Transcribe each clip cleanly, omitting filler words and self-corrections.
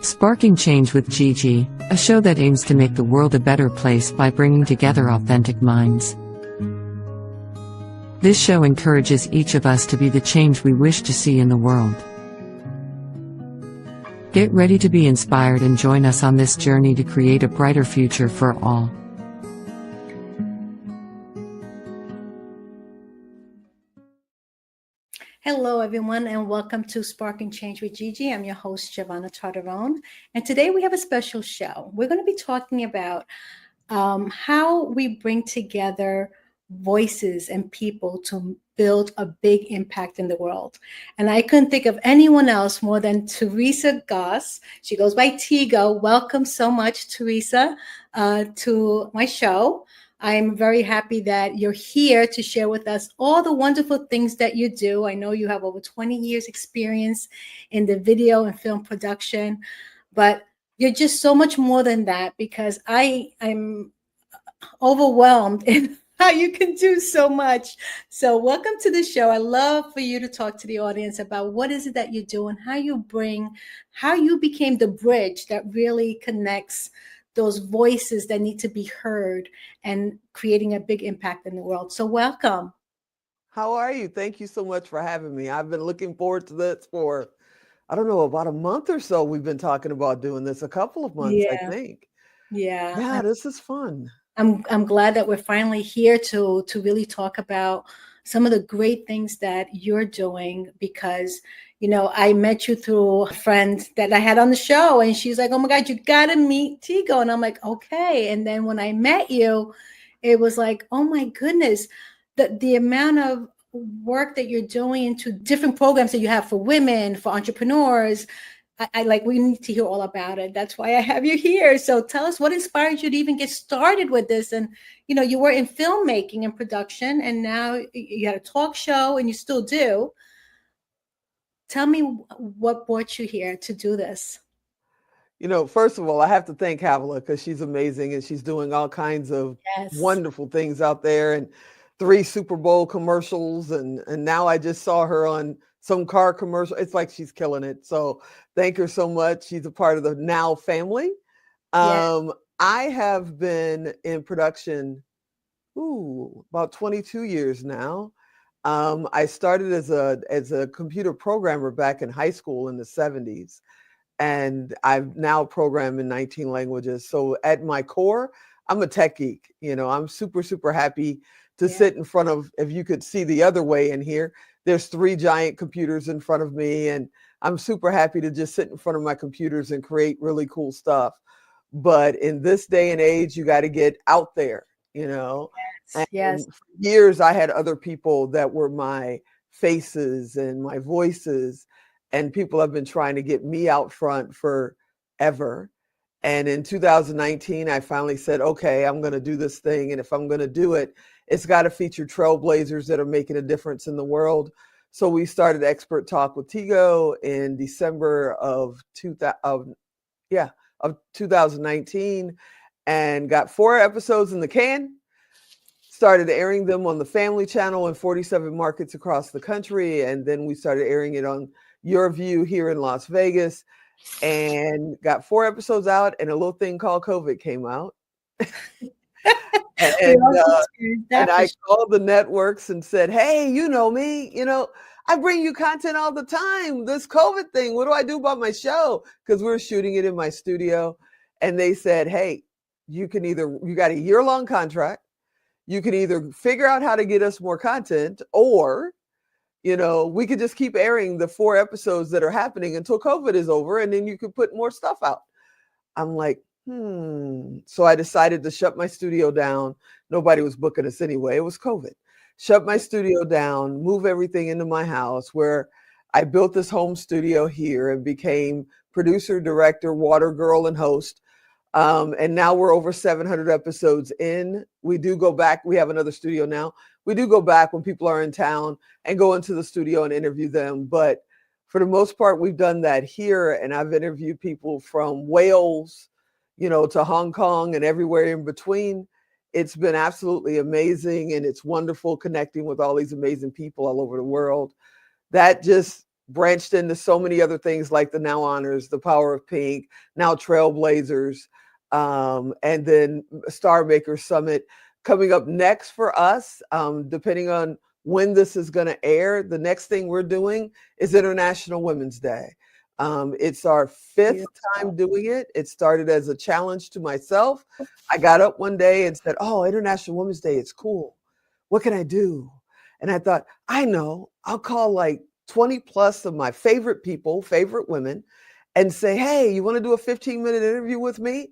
Sparking Change with Gigi, a show that aims to make the world a better place by bringing together authentic minds. This show encourages each of us to be the change we wish to see in the world. Get ready to be inspired and join us on this journey to create a brighter future for all. Hello, everyone, and welcome to Sparking Change with Gigi. I'm your host, Giovanna Tardarone, and today we have a special show. We're going to be talking about how we bring together voices and people to build a big impact in the world. And I couldn't think of anyone else more than Teresa Goss. She goes by Tigo. Welcome so much, Teresa, to my show. I'm very happy that you're here to share with us all the wonderful things that you do. I know you have over 20 years experience in the video and film production, but you're just so much more than that, because I'm overwhelmed in how you can do so much. So welcome to the show. I love for you to talk to the audience about what is it that you do and how you became the bridge that really connects those voices that need to be heard and creating a big impact in the world. So welcome. How are you? Thank you so much for having me. I've been looking forward to this for, I don't know, about a month or so. We've been talking about doing this, a couple of months, I think. Yeah, this is fun. I'm glad that we're finally here to really talk about some of the great things that you're doing, because I met you through a friend that I had on the show, and she's like, oh my God, you gotta meet Tigo. And I'm like, okay. And then when I met you, it was like, oh my goodness, the amount of work that you're doing into different programs that you have for women, for entrepreneurs. We need to hear all about it. That's why I have you here. So tell us, what inspired you to even get started with this? And, you were in filmmaking and production, and now you had a talk show, and you still do. Tell me what brought you here to do this. First of all, I have to thank Havilah, because she's amazing, and she's doing all kinds of wonderful things out there, and 3 Super Bowl commercials. And now I just saw her on some car commercial. It's like she's killing it. So thank her so much. She's a part of the Now family. I have been in production about 22 years now. I started as a computer programmer back in high school in the 70s, and I've now programmed in 19 languages. So at my core, I'm a tech geek. I'm super, super happy to sit in front of, if you could see the other way in here, there's 3 giant computers in front of me, and I'm super happy to just sit in front of my computers and create really cool stuff. But in this day and age, you got to get out there, Yes. For years, I had other people that were my faces and my voices, and people have been trying to get me out front forever. And in 2019, I finally said, okay, I'm going to do this thing. And if I'm going to do it, it's got to feature trailblazers that are making a difference in the world. So we started Expert Talk with Tigo in December of 2019, and got 4 episodes in the can. Started airing them on the Family Channel in 47 markets across the country. And then we started airing it on Your View here in Las Vegas, and got 4 episodes out, and a little thing called COVID came out. and I called the networks and said, hey, you know me, I bring you content all the time. This COVID thing, what do I do about my show? Because we were shooting it in my studio. And they said, hey, you got a year-long contract. You can either figure out how to get us more content, or, we could just keep airing the 4 episodes that are happening until COVID is over, and then you could put more stuff out. I'm like, So I decided to shut my studio down. Nobody was booking us anyway. It was COVID. Shut my studio down, move everything into my house, where I built this home studio here and became producer, director, water girl, and host. And now we're over 700 episodes in. We do go back. We have another studio now. We do go back when people are in town and go into the studio and interview them. But for the most part, we've done that here. And I've interviewed people from Wales, to Hong Kong and everywhere in between. It's been absolutely amazing. And it's wonderful connecting with all these amazing people all over the world. That just branched into so many other things like the Now Honors, the Power of Pink, now Trailblazers, and then Star Maker Summit coming up next for us, depending on when this is going to air. The next thing we're doing is International Women's Day. It's our fifth time doing it. It started as a challenge to myself. I got up one day and said, oh, International Women's Day, it's cool. What can I do? And I thought, I know, I'll call like 20 plus of my favorite people, favorite women, and say, hey, you want to do a 15-minute interview with me?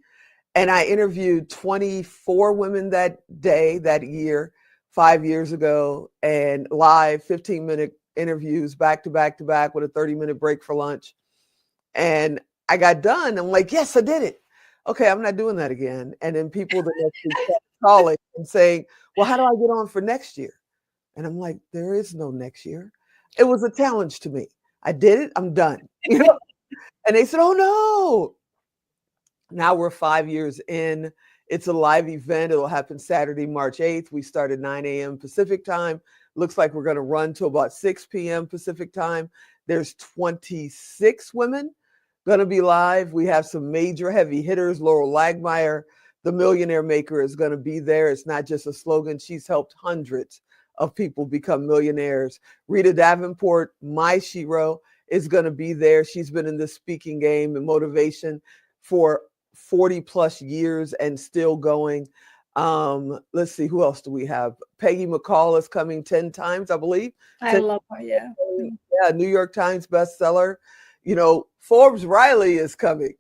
And I interviewed 24 women that day, that year, 5 years ago, and live 15-minute interviews back to back to back with a 30-minute break for lunch. And I got done. I'm like, yes, I did it. Okay, I'm not doing that again. And then people the next week started calling and saying, well, how do I get on for next year? And I'm like, there is no next year. It was a challenge to me. I did it. I'm done. You know? And they said, oh, no. Now we're 5 years in. It's a live event. It'll happen Saturday, March 8th. We start at 9 a.m. Pacific time. Looks like we're going to run to about 6 p.m. Pacific time. There's 26 women going to be live. We have some major heavy hitters. Laurel Lagmeyer, the millionaire maker, is going to be there. It's not just a slogan. She's helped hundreds of people become millionaires. Rita Davenport, my shero, is going to be there. She's been in this speaking game and motivation for 40 plus years and still going. Let's see, who else do we have? Peggy McCall is coming 10 times, I believe. I love her, yeah. Yeah, New York Times bestseller. You know, Forbes Riley is coming.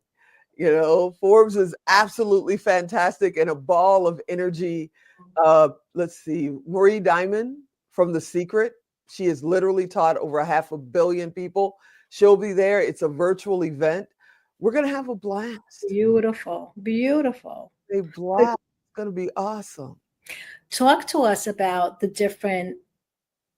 You know, Forbes is absolutely fantastic and a ball of energy. Let's see, Marie Diamond from The Secret. She has literally taught over 500 million people. She'll be there. It's a virtual event. We're going to have a blast. Beautiful, beautiful. A blast. It's going to be awesome. Talk to us about the different,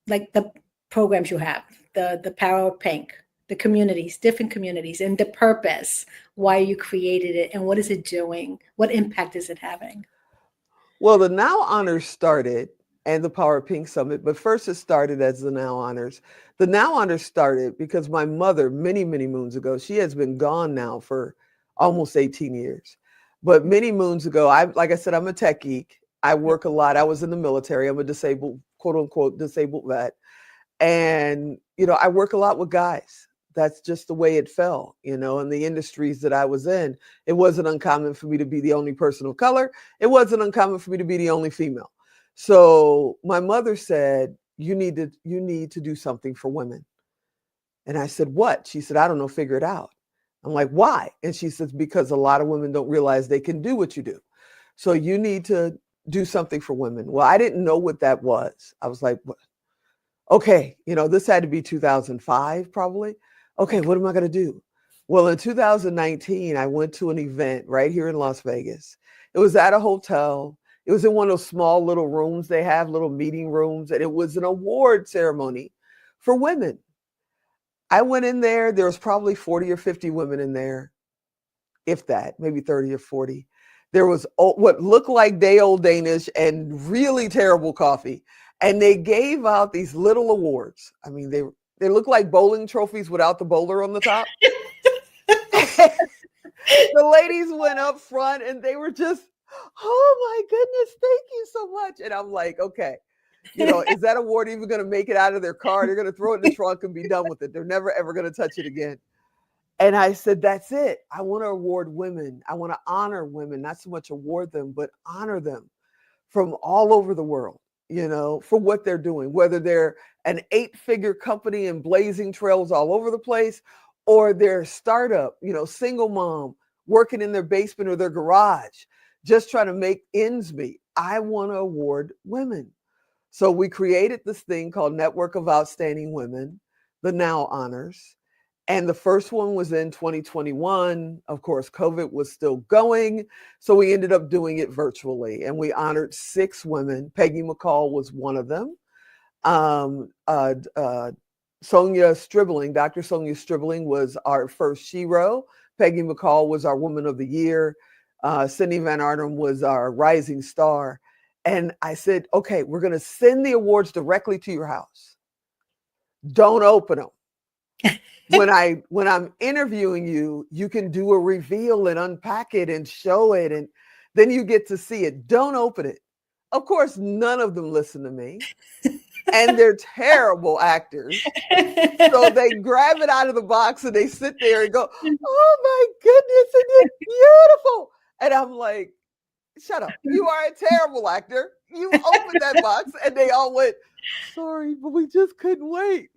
like the programs you have, the Power of Pink, the communities, different communities, and the purpose, why you created it, and what is it doing? What impact is it having? Well, the Now Honors started, and the Power of Pink Summit, but first it started as the Now Honors. The Now Honors started because my mother, many, many moons ago, she has been gone now for almost 18 years. But many moons ago, like I said, I'm a tech geek. I work a lot. I was in the military. I'm a disabled, quote unquote, disabled vet. And, you know, I work a lot with guys. That's just the way it fell, you know, in the industries that I was in. It wasn't uncommon for me to be the only person of color. It wasn't uncommon for me to be the only female. So my mother said, you need to do something for women. And I said, what? She said, I don't know, figure it out. I'm like, why? And she says, because a lot of women don't realize they can do what you do. So you need to do something for women. Well, I didn't know what that was. I was like, what? Okay, you know, this had to be 2005 probably. Okay, what am I going to do? Well, in 2019, I went to an event right here in Las Vegas. It was at a hotel. It was in one of those small little rooms they have, little meeting rooms, and it was an award ceremony for women. I went in there. There was probably 40 or 50 women in there, if that, maybe 30 or 40. There was what looked like day old Danish and really terrible coffee. And they gave out these little awards. I mean, they look like bowling trophies without the bowler on the top. The ladies went up front and they were just, oh my goodness, thank you so much. And I'm like, okay, you know, is that award even going to make it out of their car? They're going to throw it in the trunk and be done with it. They're never, ever going to touch it again. And I said, that's it. I want to award women. I want to honor women, not so much award them, but honor them from all over the world, you know, for what they're doing, whether they're an 8-figure company and blazing trails all over the place, or they're a startup, you know, single mom working in their basement or their garage, just trying to make ends meet. I want to award women. So we created this thing called Network of Outstanding Women, the Now Honors. And the first one was in 2021. Of course, COVID was still going. So we ended up doing it virtually. And we honored 6 women. Peggy McCall was one of them. Sonia Stribling, Dr. Sonia Stribling was our first shero. Peggy McCall was our Woman of the Year. Cindy Van Arnhem was our Rising Star. And I said, okay, we're going to send the awards directly to your house. Don't open them. When I'm interviewing you, you can do a reveal and unpack it and show it, and then you get to see it. Don't open it. Of course, none of them listen to me, and they're terrible actors. So they grab it out of the box and they sit there and go, "Oh my goodness, it is beautiful!" And I'm like, "Shut up! You are a terrible actor. You opened that box," and they all went, "Sorry, but we just couldn't wait."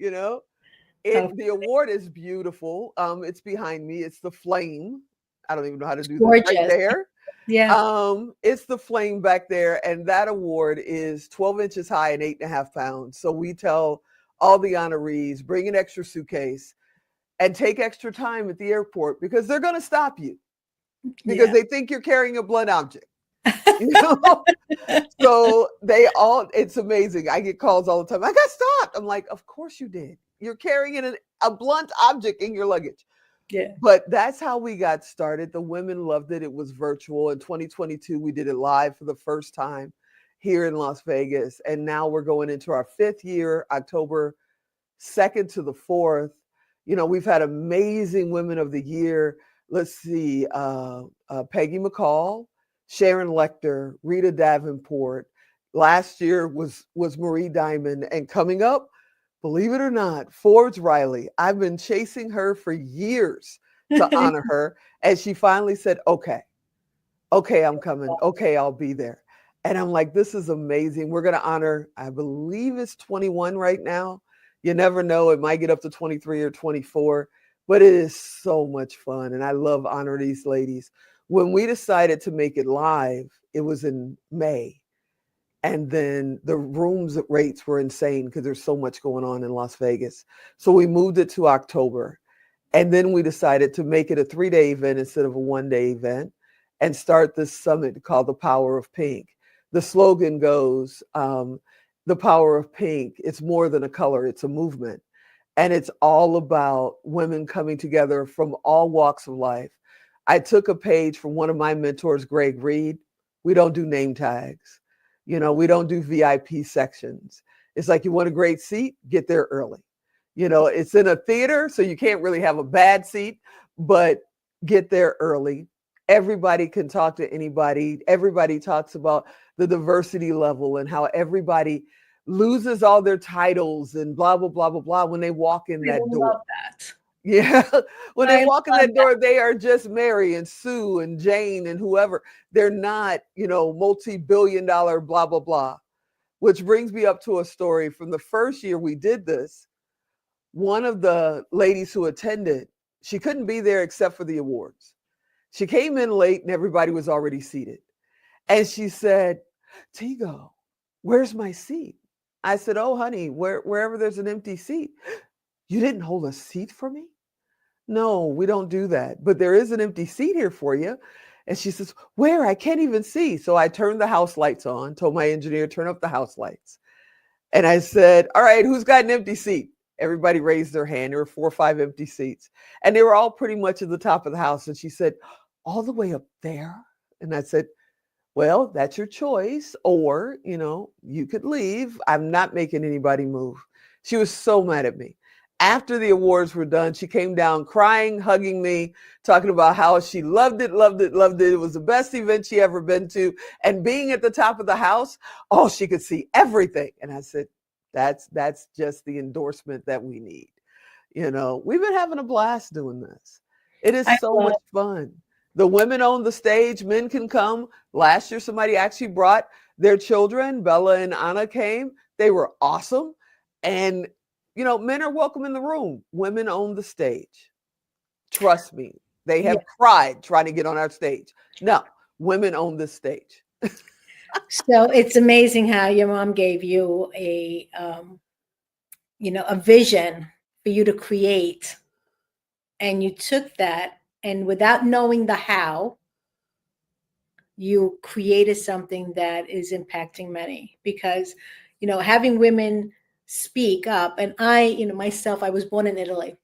Oh, The award is beautiful. It's behind me. It's the flame. I don't even know how to do this right gorgeous. there. Yeah. It's the flame back there, and that award is 12 inches high and 8.5 pounds. So we tell all the honorees, bring an extra suitcase and take extra time at the airport because they're going to stop you because Yeah. they think you're carrying a blunt object. You know? So it's amazing. I get calls all the time. I got stopped. I'm like, of course you did. You're carrying a blunt object in your luggage. Yeah. But that's how we got started. The women loved it. It was virtual. In 2022, we did it live for the first time here in Las Vegas. And now we're going into our 5th year, October 2nd to the 4th. We've had amazing Women of the Year. Let's see, Peggy McCall, Sharon Lecter, Rita Davenport. Last year was Marie Diamond. And coming up, believe it or not, Forbes Riley. I've been chasing her for years to honor her. And she finally said, okay, I'm coming. Okay, I'll be there. And I'm like, this is amazing. We're going to honor, I believe it's 21 right now. You never know. It might get up to 23 or 24, but it is so much fun. And I love honoring these ladies. When we decided to make it live, it was in May. And then the rooms rates were insane because there's so much going on in Las Vegas. So we moved it to October. And then we decided to make it a 3-day event instead of a 1-day event and start this summit called The Power of Pink. The slogan goes, the power of pink, it's more than a color, it's a movement. And it's all about women coming together from all walks of life. I took a page from one of my mentors, Greg Reed. We don't do name tags. We don't do VIP sections. It's like, you want a great seat, get there early. It's in a theater, so you can't really have a bad seat, but get there early. Everybody can talk to anybody. Everybody talks about the diversity level and how everybody loses all their titles and blah, blah, blah, blah, blah when they walk in that door. Love that. Yeah. When they walk in that that door, they are just Mary and Sue and Jane and whoever. They're not, multi-billion-dollar blah, blah, blah. Which brings me up to a story from the first year we did this. One of the ladies who attended, she couldn't be there except for the awards. She came in late and everybody was already seated. And she said, Tigo, where's my seat? I said, oh, honey, wherever there's an empty seat. You didn't hold a seat for me? No, we don't do that. But there is an empty seat here for you. And she says, where? I can't even see. So I turned the house lights on, told my engineer, turn up the house lights. And I said, all right, who's got an empty seat? Everybody raised their hand. There were 4 or 5 empty seats. And they were all pretty much at the top of the house. And she said, all the way up there? And I said, well, that's your choice. Or, you could leave. I'm not making anybody move. She was so mad at me. After the awards were done, she came down crying, hugging me, talking about how she loved it, loved it, loved it. It was the best event she ever been to. And being at the top of the house, she could see everything. And I said, that's just the endorsement that we need. We've been having a blast doing this. It is so much fun. The women own the stage. Men can come. Last year, somebody actually brought their children. Bella and Anna came. They were awesome. And, men are welcome in the room. Women own the stage. Trust me. They have cried trying to get on our stage. No, women own the stage. So it's amazing how your mom gave you a vision for you to create. And you took that, and without knowing the how, you created something that is impacting many. Because, having women speak up, and I, myself, I was born in Italy.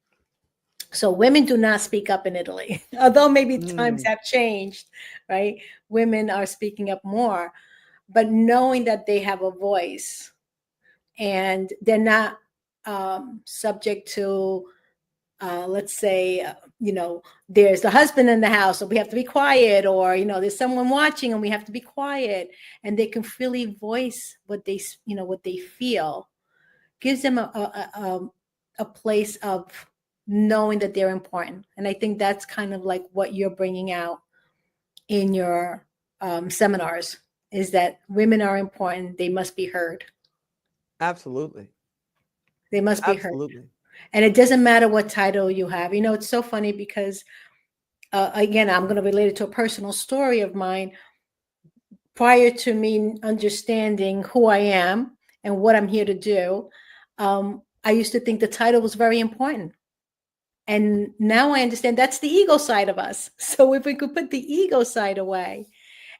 So women do not speak up in Italy, although maybe times have changed, right? Women are speaking up more, but knowing that they have a voice and they're not subject to let's say, there's the husband in the house, so we have to be quiet, or, there's someone watching and we have to be quiet, and they can freely voice what they feel, gives them a place of knowing that they're important. And I think that's kind of like what you're bringing out in your seminars, is that women are important. They must be heard. Absolutely. They must be heard. Absolutely. And it doesn't matter what title you have. It's so funny because, again, I'm going to relate it to a personal story of mine. Prior to me understanding who I am and what I'm here to do, I used to think the title was very important. And now I understand that's the ego side of us. So if we could put the ego side away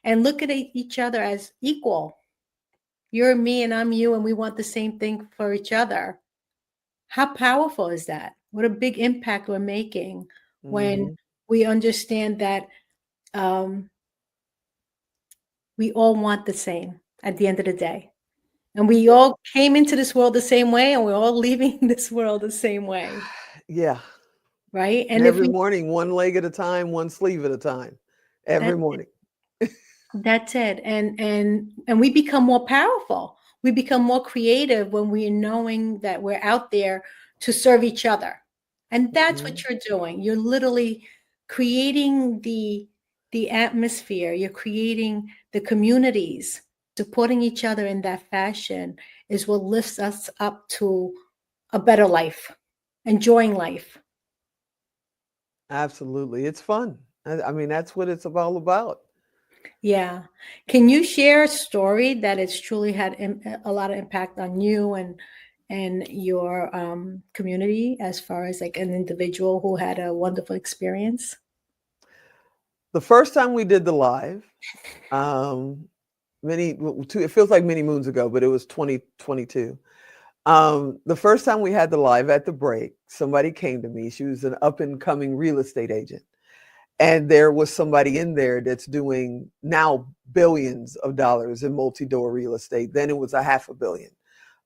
and look at each other as equal, you're me and I'm you, and we want the same thing for each other. How powerful is that? What a big impact we're making when we understand that we all want the same at the end of the day. And we all came into this world the same way, and we're all leaving this world the same way. Yeah. Right? And every morning, one leg at a time, one sleeve at a time. Every morning. That's it. And we become more powerful. We become more creative when we're knowing that we're out there to serve each other. And that's what you're doing. You're literally creating the atmosphere. You're creating the communities. Supporting each other in that fashion is what lifts us up to a better life, enjoying life. Absolutely. It's fun. I mean, that's what it's all about. Yeah. Can you share a story that has truly had a lot of impact on you and your community, as far as like an individual who had a wonderful experience? The first time we did the live, it feels like many moons ago, but it was 2022. The first time we had the live, at the break, somebody came to me. She was an up and coming real estate agent. And there was somebody in there that's doing now billions of dollars in multi-door real estate. Then it was $500 million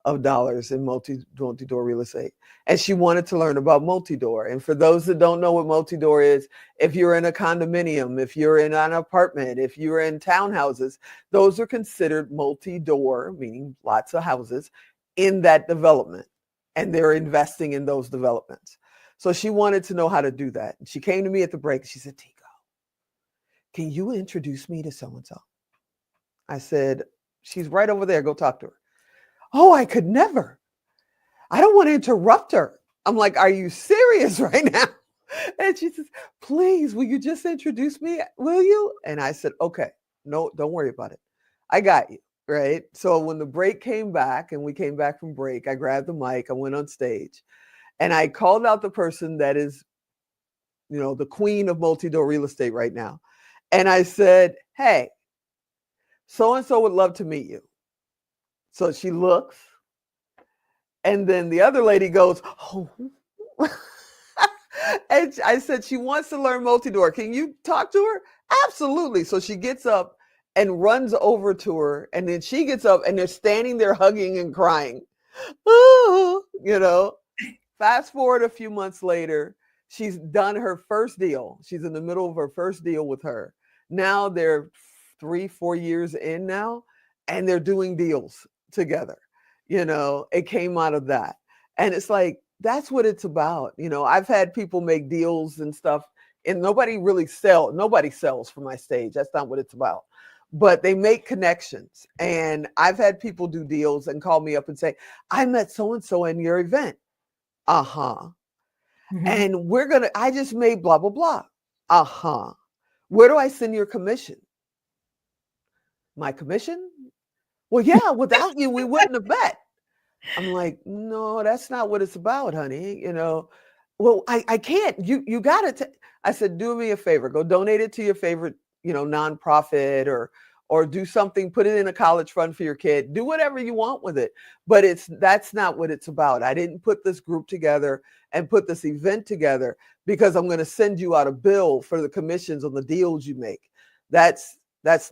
in multi-door real estate. And she wanted to learn about multi-door. And for those that don't know what multi-door is, if you're in a condominium, if you're in an apartment, if you're in townhouses, those are considered multi-door, meaning lots of houses in that development. And they're investing in those developments. So she wanted to know how to do that. She came to me at the break. She said, Tico, can you introduce me to so-and-so? I said, she's right over there. Go talk to her. Oh, I could never. I don't want to interrupt her. I'm like, are you serious right now? And she says, please, will you just introduce me? Will you? And I said, okay, no, don't worry about it. I got you. Right. So when the break came back and we came back from break, I grabbed the mic. I went on stage. And I called out the person that is, the queen of multi-door real estate right now. And I said, hey, so-and-so would love to meet you. So she looks. And then the other lady goes, oh. And I said, she wants to learn multi-door. Can you talk to her? Absolutely. So she gets up and runs over to her. And then she gets up and they're standing there hugging and crying. Oh, Fast forward a few months later, she's done her first deal. She's in the middle of her first deal with her. Now they're 3-4 years in now, and they're doing deals together. It came out of that. And it's like, that's what it's about. I've had people make deals and stuff, and nobody sells for my stage. That's not what it's about. But they make connections. And I've had people do deals and call me up and say, I met so-and-so in your event. Mm-hmm. And I just made blah, blah, blah. Where do I send your commission? My commission? Well, yeah, without you, we wouldn't have met. I'm like, no, that's not what it's about, honey. Well, I can't, you got it. I said, do me a favor, go donate it to your favorite, nonprofit or do something, put it in a college fund for your kid, do whatever you want with it. But that's not what it's about. I didn't put this group together and put this event together because I'm going to send you out a bill for the commissions on the deals you make. That's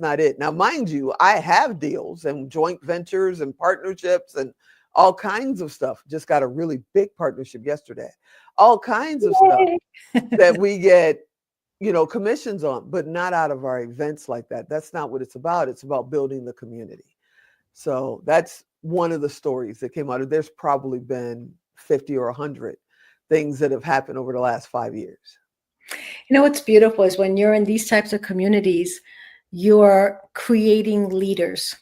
not it. Now, mind you, I have deals and joint ventures and partnerships and all kinds of stuff. Just got a really big partnership yesterday. All kinds of stuff that we get, commissions on, but not out of our events like that. That's not what it's about. It's about building the community. So that's one of the stories that came out of. There's probably been 50 or 100 things that have happened over the last 5 years. What's beautiful is when you're in these types of communities, you're creating leaders.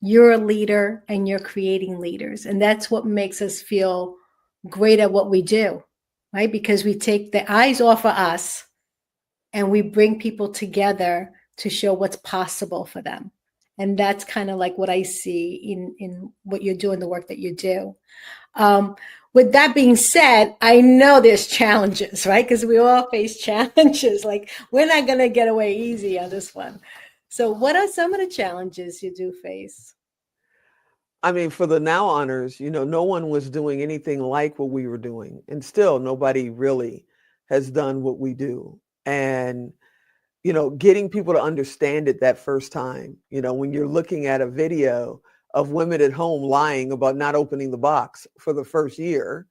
You're a leader and you're creating leaders. And that's what makes us feel great at what we do, right? Because we take the eyes off of us and we bring people together to show what's possible for them. And that's kind of like what I see in what you're doing, the work that you do. With that being said, I know there's challenges, right? Because we all face challenges. Like, we're not going to get away easy on this one. So what are some of the challenges you do face? I mean, for the Now Honors, no one was doing anything like what we were doing. And still nobody really has done what we do. And, getting people to understand it that first time, when you're looking at a video of women at home lying about not opening the box for the first year,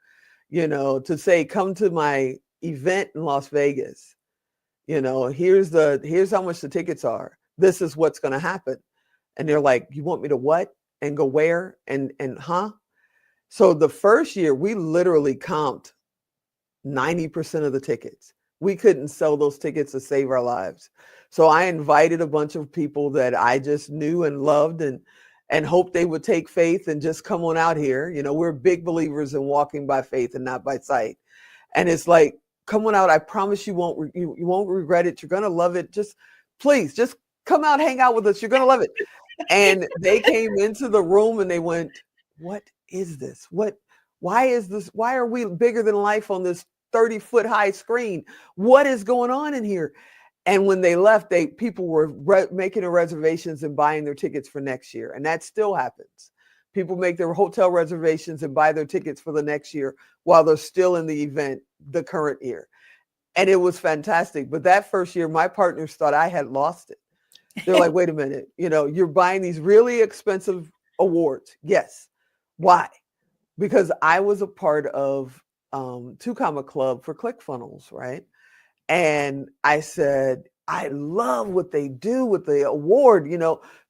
to say, come to my event in Las Vegas, here's how much the tickets are. This is what's going to happen. And they're like, you want me to what? And go where? And So the first year we literally comped 90% of the tickets. We couldn't sell those tickets to save our lives. So I invited a bunch of people that I just knew and loved and hoped they would take faith and just come on out here. We're big believers in walking by faith and not by sight. And it's like, come on out. I promise you won't regret it. You're going to love it. Please, just come out, hang out with us. You're going to love it. And they came into the room and they went, what is this? Why is this? Why are we bigger than life on this 30-foot high screen? What is going on in here? And when they left, people were making their reservations and buying their tickets for next year. And that still happens. People make their hotel reservations and buy their tickets for the next year while they're still in the event the current year. And it was fantastic. But that first year, my partners thought I had lost it. They're like, wait a minute, you're buying these really expensive awards. Yes. Why? Because I was a part of Two Comma Club for ClickFunnels, right? And I said, I love what they do with the award.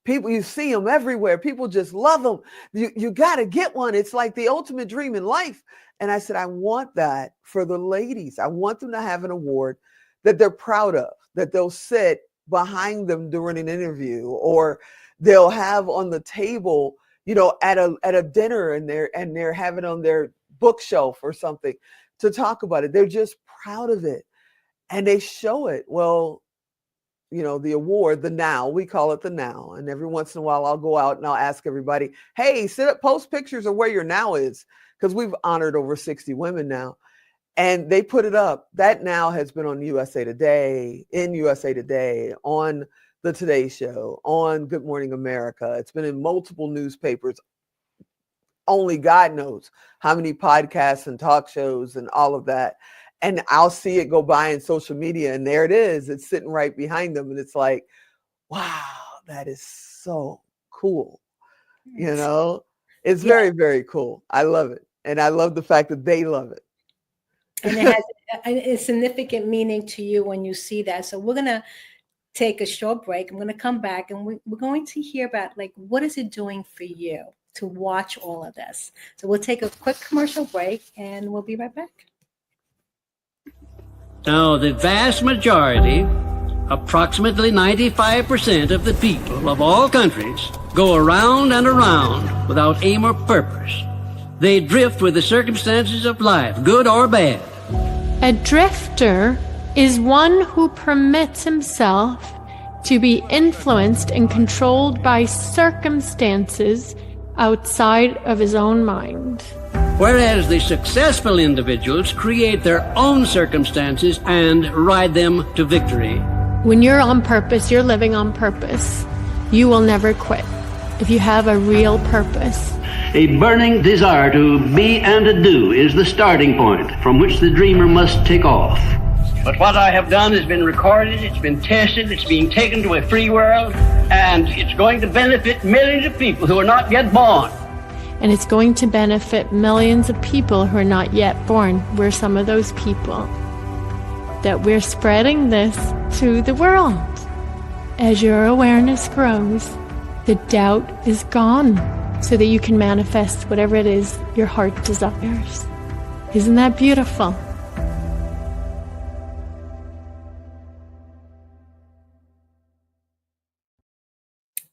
People, you see them everywhere. People just love them. You got to get one. It's like the ultimate dream in life. And I said, I want that for the ladies. I want them to have an award that they're proud of, that they'll sit behind them during an interview, or they'll have on the table, at a dinner, and they're having on their bookshelf or something to talk about it. They're just proud of it. And they show it. Well, the award, the Now, we call it the Now. And every once in a while I'll go out and I'll ask everybody, hey, post pictures of where your Now is. Because we've honored over 60 women now. And they put it up. That Now has been on USA Today, on the Today Show, on Good Morning America. It's been in multiple newspapers. Only God knows how many podcasts and talk shows and all of that. And I'll see it go by in social media, and there it is. It's sitting right behind them. And it's like, wow, that is so cool. It's very, very cool. I love it. And I love the fact that they love it. And it has a significant meaning to you when you see that. So we're going to take a short break. I'm going to come back and we're going to hear about, like, what is it doing for you to watch all of this? So we'll take a quick commercial break and we'll be right back. Now, the vast majority, approximately 95% of the people of all countries, go around and around without aim or purpose. They drift with the circumstances of life, good or bad. A drifter is one who permits himself to be influenced and controlled by circumstances outside of his own mind. Whereas the successful individuals create their own circumstances and ride them to victory. When you're on purpose, you're living on purpose. You will never quit if you have a real purpose. A burning desire to be and to do is the starting point from which the dreamer must take off. But what I have done has been recorded, it's been tested, it's being taken to a free world, and it's going to benefit millions of people who are not yet born. And it's going to benefit millions of people who are not yet born. We're some of those people. That we're spreading this to the world. As your awareness grows, the doubt is gone, so that you can manifest whatever it is your heart desires. Isn't that beautiful?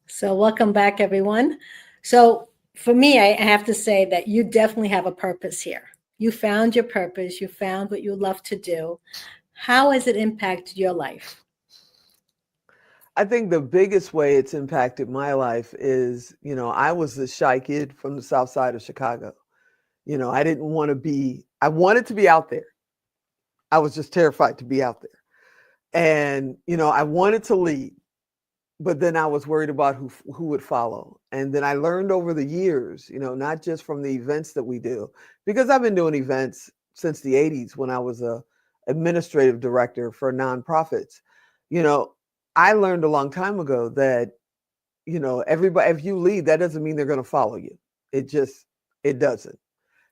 So welcome back, everyone. So for me, I have to say that you definitely have a purpose here. You found your purpose. You found what you love to do. How has it impacted your life? I think the biggest way it's impacted my life is, I was the shy kid from the South Side of Chicago. I didn't want to be, I wanted to be out there. I was just terrified to be out there. And, I wanted to lead, but then I was worried about who would follow. And then I learned over the years, not just from the events that we do, because I've been doing events since the 80s when I was a administrative director for nonprofits. I learned a long time ago that, everybody, if you lead, that doesn't mean they're going to follow you. It doesn't,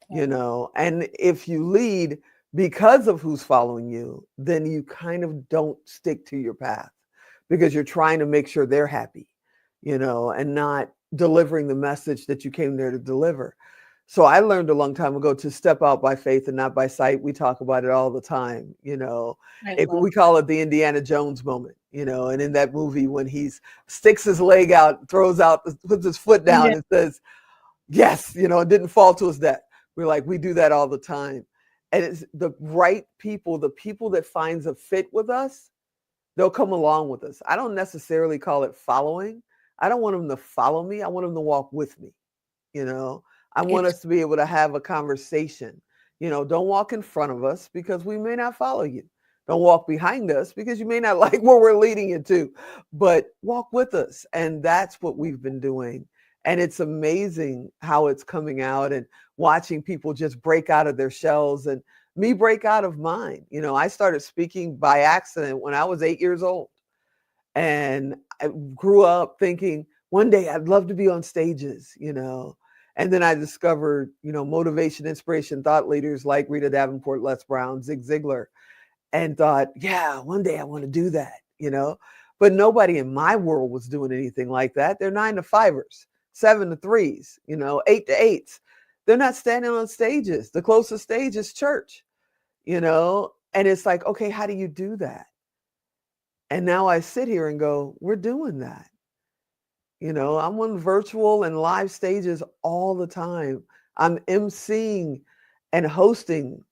and if you lead because of who's following you, then you kind of don't stick to your path because you're trying to make sure they're happy, and not delivering the message that you came there to deliver. So I learned a long time ago to step out by faith and not by sight. We talk about it all the time, we call it the Indiana Jones moment, and in that movie when he sticks his leg out, throws out, puts his foot down and says, yes, it didn't fall to his death. We do that all the time. And it's the right people, the people that finds a fit with us, they'll come along with us. I don't necessarily call it following. I don't want them to follow me. I want them to walk with me, I want us to be able to have a conversation. Don't walk in front of us because we may not follow you. Don't walk behind us because you may not like where we're leading you to, but walk with us. And that's what we've been doing. And it's amazing how it's coming out and watching people just break out of their shells and me break out of mine. I started speaking by accident when I was 8 years old. And I grew up thinking one day I'd love to be on stages, And then I discovered, motivation, inspiration, thought leaders like Rita Davenport, Les Brown, Zig Ziglar, and thought, yeah, one day I want to do that, But nobody in my world was doing anything like that. They're 9 to 5ers, 7 to 3s, 8 to 8s. They're not standing on stages. The closest stage is church, And it's like, okay, how do you do that? And now I sit here and go, we're doing that. I'm on virtual and live stages all the time. I'm emceeing and hosting,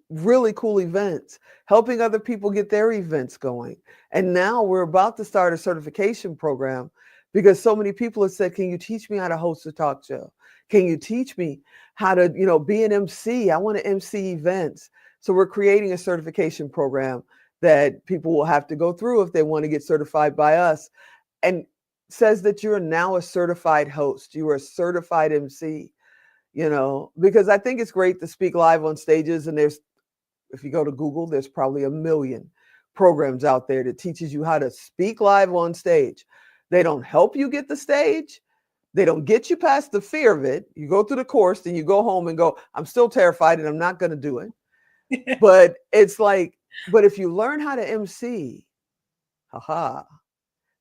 really cool events, helping other people get their events going. And now we're about to start a certification program because so many people have said, can you teach me how to host a talk show? Can you teach me how to, be an MC? I want to MC events. So we're creating a certification program that people will have to go through if they want to get certified by us. And says that you're now a certified host, you are a certified MC, because I think it's great to speak live on stages. And if you go to Google, there's probably 1 million programs out there that teaches you how to speak live on stage. They don't help you get the stage. They don't get you past the fear of it. You go through the course, then you go home and go, I'm still terrified and I'm not going to do it. But it's like, but if you learn how to MC,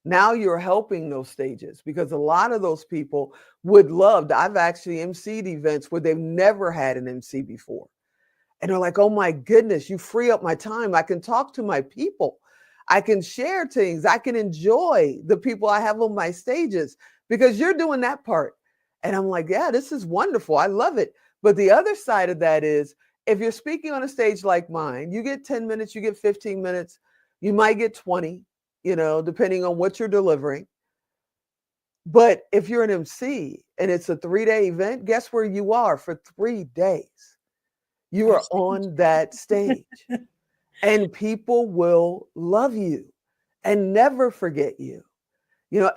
now you're helping those stages because a lot of those people would love to. I've actually emceed events where they've never had an MC before. And they're like, oh my goodness, you free up my time. I can talk to my people. I can share things. I can enjoy the people I have on my stages because you're doing that part. And I'm like, yeah, this is wonderful. I love it. But the other side of that is if you're speaking on a stage like mine, you get 10 minutes, you get 15 minutes, you might get 20. Depending on what you're delivering. But if you're an MC and it's a 3-day event, guess where you are for 3 days? You are on that stage and people will love you and never forget you.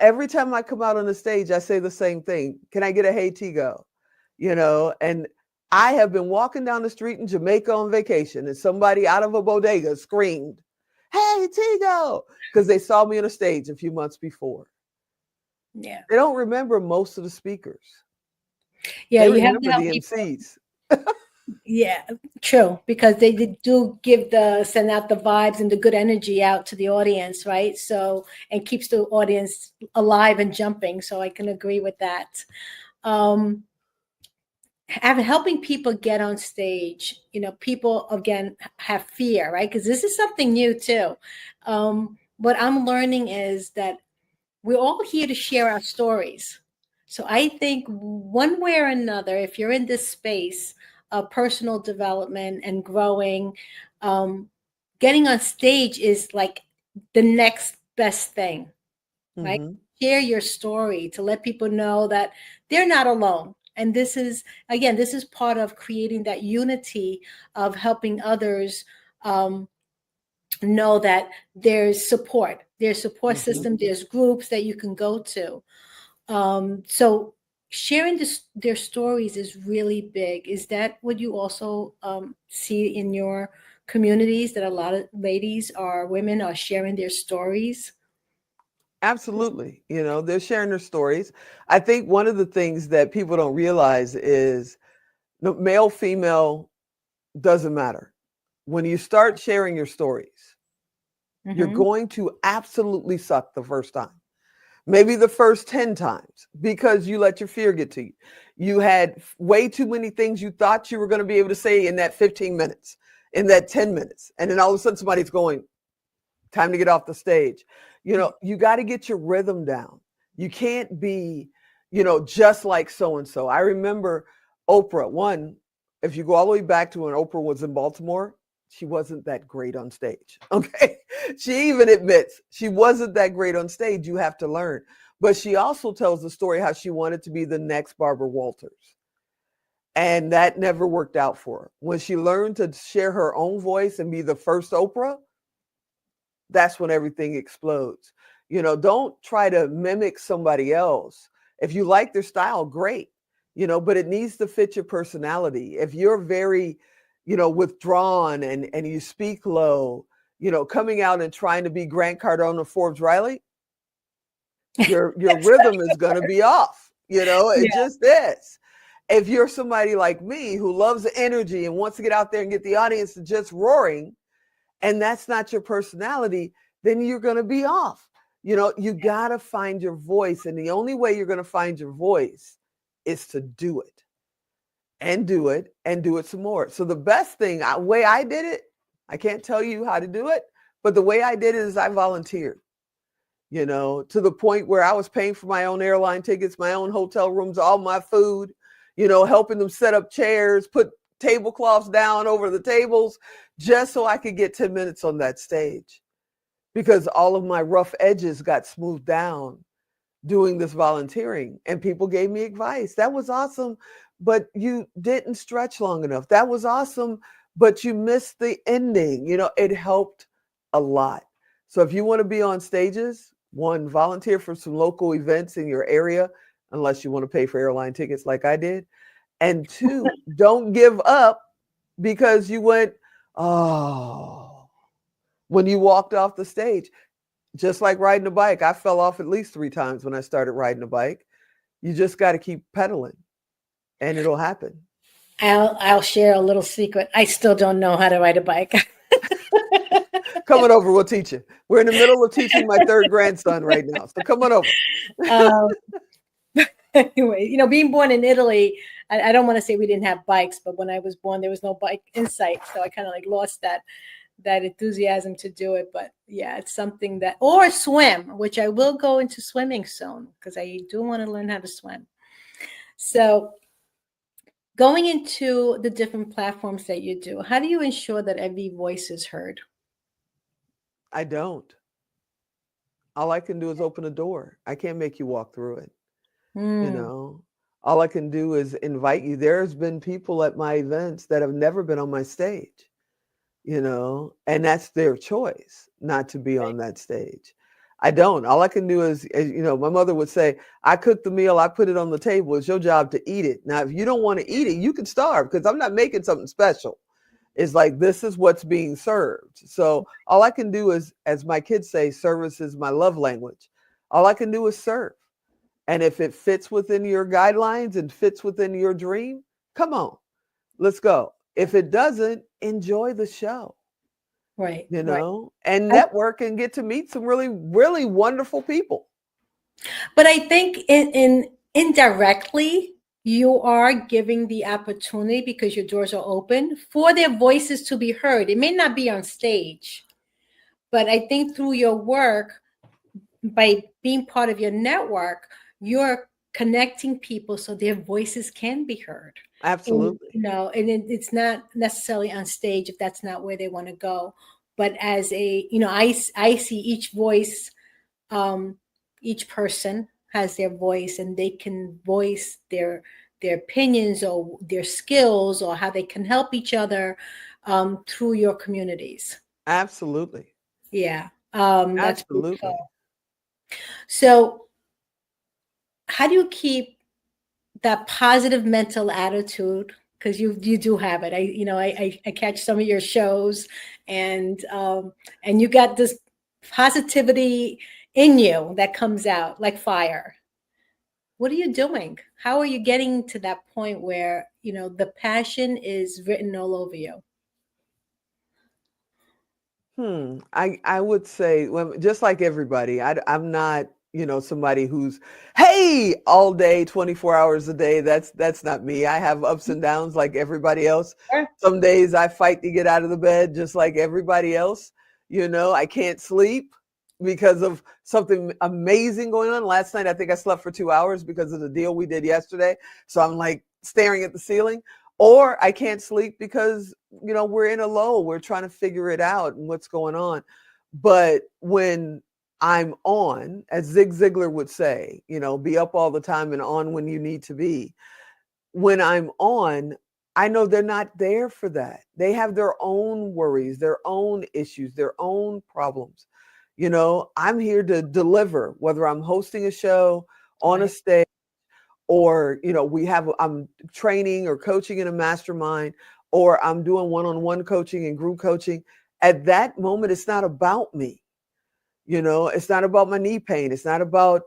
Every time I come out on the stage, I say the same thing. Can I get a hey, Tigo? And I have been walking down the street in Jamaica on vacation and somebody out of a bodega screamed, hey, Tigo, because they saw me on a stage a few months before. Yeah. They don't remember most of the speakers. Yeah, They you have to remember help the people. MCs. Yeah, true, because they do send out the vibes and the good energy out to the audience, right? So, and keeps the audience alive and jumping. So I can agree with that. Um, Helping people get on stage, people again have fear, right? Because this is something new too. What I'm learning is that we're all here to share our stories. So I think one way or another, if you're in this space of personal development and growing, getting on stage is like the next best thing, right? Hmm. Share your story to let people know that they're not alone. And this is part of creating that unity of helping others know that there's support Hmm. system, there's groups that you can go to. So sharing their stories is really big. Is that what you also see in your communities, that a lot of women are sharing their stories? Absolutely. They're sharing their stories. I think one of the things that people don't realize is male, female doesn't matter. When you start sharing your stories, you're Mm-hmm. going to absolutely suck the first time. Maybe the first 10 times because you let your fear get to you. You had way too many things you thought you were going to be able to say in that 15 minutes, in that 10 minutes. And then all of a sudden somebody's going, time to get off the stage. You got to get your rhythm down. You can't be, just like so-and-so. I remember Oprah, if you go all the way back to when Oprah was in Baltimore, she wasn't that great on stage. Okay. She even admits she wasn't that great on stage. You have to learn. But she also tells the story how she wanted to be the next Barbara Walters. And that never worked out for her. When she learned to share her own voice and be the first Oprah, that's when everything explodes. Don't try to mimic somebody else. If you like their style, great, but it needs to fit your personality. If you're very, withdrawn and you speak low, coming out and trying to be Grant Cardone or Forbes Riley, your rhythm is going to be off. It Yeah. just is. If you're somebody like me who loves the energy and wants to get out there and get the audience to just roaring, and that's not your personality, then you're going to be off. You got to find your voice. And the only way you're going to find your voice is to do it and do it and do it some more. So the best thing, way I did it, I can't tell you how to do it, but the way I did it is I volunteered, to the point where I was paying for my own airline tickets, my own hotel rooms, all my food, helping them set up chairs, put tablecloths down over the tables, just so I could get 10 minutes on that stage, because all of my rough edges got smoothed down doing this volunteering, and people gave me advice. That was awesome, but you didn't stretch long enough. That was awesome, but you missed the ending. It helped a lot. So if you want to be on stages, one, volunteer for some local events in your area, unless you want to pay for airline tickets like I did. And two, don't give up because you went, oh, when you walked off the stage. Just like riding a bike, I fell off at least 3 times when I started riding a bike. You just got to keep pedaling and it'll happen. I'll share a little secret. I still don't know how to ride a bike. Coming over, we'll teach you. We're in the middle of teaching my 3rd grandson right now. So come on over. Anyway, being born in Italy, I don't want to say we didn't have bikes, but when I was born, there was no bike in sight. So I kind of lost that enthusiasm to do it. But yeah, it's something or swim, which I will go into swimming soon because I do want to learn how to swim. So going into the different platforms that you do, how do you ensure that every voice is heard? I don't. All I can do is open a door. I can't make you walk through it. All I can do is invite you. There's been people at my events that have never been on my stage, and that's their choice not to be on that stage. I don't. All I can do is, my mother would say, I cooked the meal, I put it on the table. It's your job to eat it. Now, if you don't want to eat it, you can starve because I'm not making something special. It's like, this is what's being served. So all I can do is, as my kids say, service is my love language. All I can do is serve. And if it fits within your guidelines and fits within your dream, come on, let's go. If it doesn't, enjoy the show, Right. you Right. know, and network and get to meet some really, really wonderful people. But I think in indirectly, you are giving the opportunity, because your doors are open, for their voices to be heard. It may not be on stage, but I think through your work, by being part of your network, you're connecting people so their voices can be heard. Absolutely. And it's not necessarily on stage if that's not where they want to go. But as I see each voice, each person has their voice, and they can voice their opinions or their skills or how they can help each other through your communities. Absolutely. Yeah. That's Absolutely. beautiful. So how do you keep that positive mental attitude? Because you do have it. I catch some of your shows, and you got this positivity in you that comes out like fire. What are you doing? How are you getting to that point where, the passion is written all over you? I would say, well, just like everybody, I'm not, somebody who's, hey, all day, 24 hours a day. That's not me. I have ups and downs like everybody else. Sure. Some days I fight to get out of the bed just like everybody else. I can't sleep because of something amazing going on. Last night, I think I slept for 2 hours because of the deal we did yesterday. So I'm like staring at the ceiling. Or I can't sleep because, we're in a low. We're trying to figure it out and what's going on. But when I'm on, as Zig Ziglar would say, be up all the time and on when you need to be. When I'm on, I know they're not there for that. They have their own worries, their own issues, their own problems. I'm here to deliver, whether I'm hosting a show on a stage, or I'm training or coaching in a mastermind, or I'm doing one-on-one coaching and group coaching. At that moment, it's not about me. It's not about my knee pain. It's not about,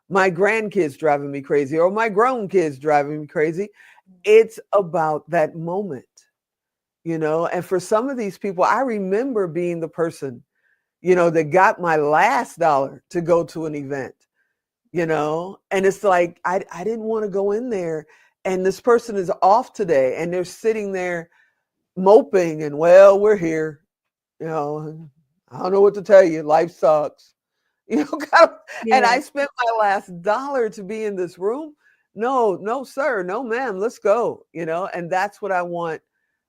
my grandkids driving me crazy or my grown kids driving me crazy. It's about that moment, and for some of these people, I remember being the person, that got my last dollar to go to an event. And it's like, I didn't want to go in there, and this person is off today and they're sitting there moping and, well, we're here, I don't know what to tell you. Life sucks, kind of, and I spent my last dollar to be in this room. No, sir. No, ma'am. Let's go, and that's what I want.